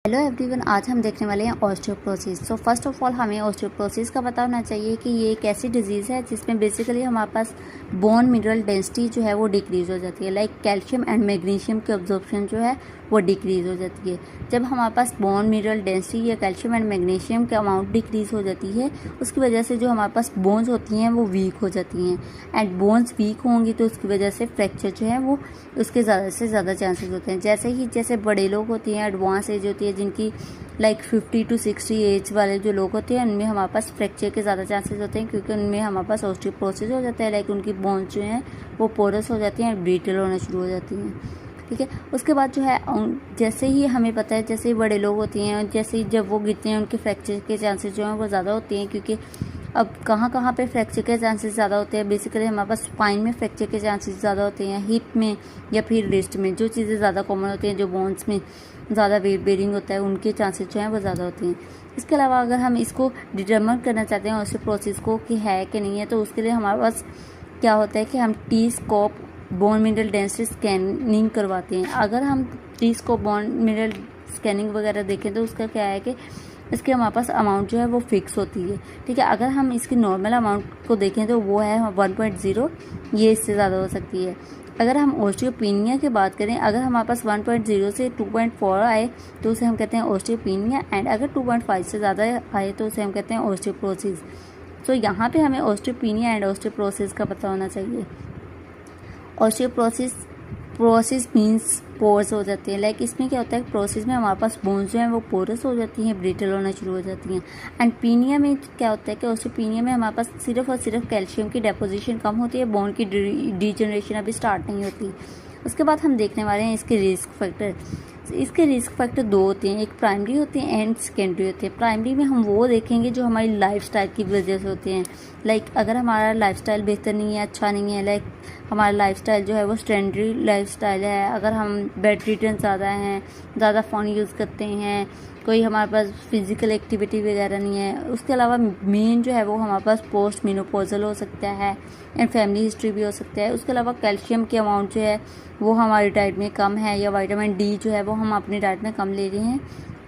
Hello everyone, आज हम देखने वाले हैं ऑस्टियोपोरोसिस। फर्स्ट ऑफ ऑल हमें ऑस्टियोपोरोसिस का पता होना चाहिए कि ये एक ऐसी डिजीज़ है जिसमें बेसिकली हमारे पास बोन मिनरल डेंसिटी जो है वो डिक्रीज़ हो जाती है। लाइक कैल्शियम एंड मैग्नीशियम की ऑब्जॉर्प्शन जो है वो डिक्रीज़ हो जाती है। जब हमारे पास बोन मिनरल डेंसिटी या कैल्शियम एंड मैग्नीशियम का अमाउंट डिक्रीज़ हो जाती है, उसकी वजह से जो हमारे पास बोन्स होती हैं वो वीक हो जाती हैं। एंड बोन्स वीक होंगी तो उसकी वजह से फ्रैक्चर जो है वो उसके ज़्यादा से ज़्यादा चांसेस होते हैं। जैसे बड़े लोग होते हैं, एडवांस एज होती है जिनकी लाइक 50 to 60 एज वाले जो लोग होते हैं, उनमें हमारे पास फ्रैक्चर के ज़्यादा चांसेस होते हैं क्योंकि उनमें हमारे पास ऑस्टियोपोरोसिस हो जाता है। लाइक उनकी बोन्स जो हैं वो पोरस हो जाती हैं और ब्रिटल होना शुरू हो जाती हैं। ठीक है, उसके बाद जो है जैसे ही हमें पता है, जैसे ही बड़े लोग होते हैं, जैसे ही जब वो गिरते हैं उनके फ्रैक्चर के चांसेस जो हैं वो ज़्यादा होते हैं। क्योंकि अब कहाँ पे फ्रैक्चर के चांसेस ज़्यादा होते हैं, बेसिकली हमारे पास स्पाइन में फ्रैक्चर के चांसेस ज़्यादा होते हैं, हिप में या फिर रिस्ट में। जो चीज़ें ज़्यादा कॉमन होती हैं, जो बोन्स में ज़्यादा वेट बेरिंग होता है, उनके चांसेस जो हैं वो ज़्यादा होते हैं। इसके अलावा अगर हम इसको डिटर्मिन करना चाहते हैं ऑस्टियोपोरोसिस को कि है कि नहीं है, तो उसके लिए हमारे पास क्या होता है कि हम T scope bone mineral density scanning करवाते हैं। अगर हम T scope bone mineral scanning वगैरह देखें तो उसका क्या है कि इसके हमारे पास अमाउंट जो है वो फिक्स होती है। ठीक है, अगर हम इसकी नॉर्मल अमाउंट को देखें तो वो है 1.0, ये इससे ज़्यादा हो सकती है। अगर हम ऑस्टियोपेनिया की बात करें, अगर हमारे पास 1.0 से 2.4 आए तो उसे हम कहते हैं ऑस्टियोपेनिया, एंड अगर 2.5 से ज़्यादा आए तो उसे हम कहते हैं ऑस्टियोपोरोसिस। तो यहाँ पे हमें ऑस्टियोपेनिया एंड ऑस्टियोपोरोसिस का पता होना चाहिए। प्रोसेस मीन्स पोर्स हो जाते हैं। लाइक इसमें क्या होता है, प्रोसेस में हमारे पास बोन्स जो हैं वो पोरस हो जाती हैं, ब्रिटल होना शुरू हो जाती हैं। एंड पीनिया में क्या होता है कि ऑस्टियोपेनिया में हमारे पास सिर्फ और सिर्फ कैल्शियम की डेपोजिशन कम होती है, बोन की डिजनरेशन अभी स्टार्ट नहीं होती। उसके बाद हम देखने वाले हैं इसके रिस्क फैक्टर। इसके रिस्क फैक्टर दो होते हैं, एक प्राइमरी होते हैं एंड सेकेंडरी होते हैं। प्राइमरी में हम वो देखेंगे जो हमारी लाइफस्टाइल की वजह से होते हैं। लाइक अगर हमारा लाइफस्टाइल बेहतर नहीं है, अच्छा नहीं है, लाइक हमारा लाइफस्टाइल जो है वो स्टैंडर्ड लाइफस्टाइल है, अगर हम बेड रिटर्न ज़्यादा हैं, ज़्यादा फ़ोन यूज़ करते हैं, कोई हमारे पास फिजिकल एक्टिविटी वगैरह नहीं है। उसके अलावा मेन जो है वो हमारे पास पोस्ट मेनोपॉजल हो सकता है एंड फैमिली हिस्ट्री भी हो सकता है। उसके अलावा कैल्शियम की अमाउंट जो है वो हमारी डाइट में कम है, या विटामिन डी जो है वो हम अपनी डाइट में कम ले रहे हैं,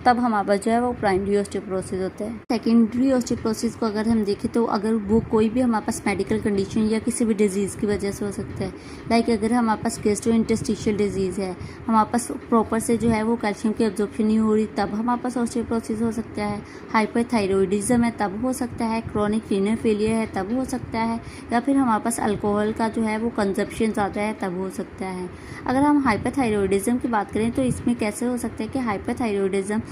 तब हमारे पास जो है वो प्राइमरी ऑस्टियोपोरोसिस होता है। सेकेंडरी ऑस्टियोपोरोसिस को अगर हम देखें तो अगर वो कोई भी हमारे पास मेडिकल कंडीशन या किसी भी डिजीज़ की वजह से हो सकता है। लाइक अगर हमारे पास गैस्ट्रोइंटेस्टिशियल डिजीज़ है, हमारे पास प्रॉपर से जो है वो कैल्शियम की एब्जॉर्प्शन नहीं हो रही, तब हमारे पास ऑस्टियोपोरोसिस हो सकता है। हाइपरथायरॉयडिज्म है तब हो सकता है, क्रॉनिक रीनल फेलियर है तब हो सकता है, या फिर हमारे पास अल्कोहल का जो है वो कंजप्शन ज़्यादा है तब हो सकता है। अगर हम हाइपरथायरॉयडिज्म की बात करें तो इसमें कैसे हो सकता है कि हाइपरथायरॉयडिज्म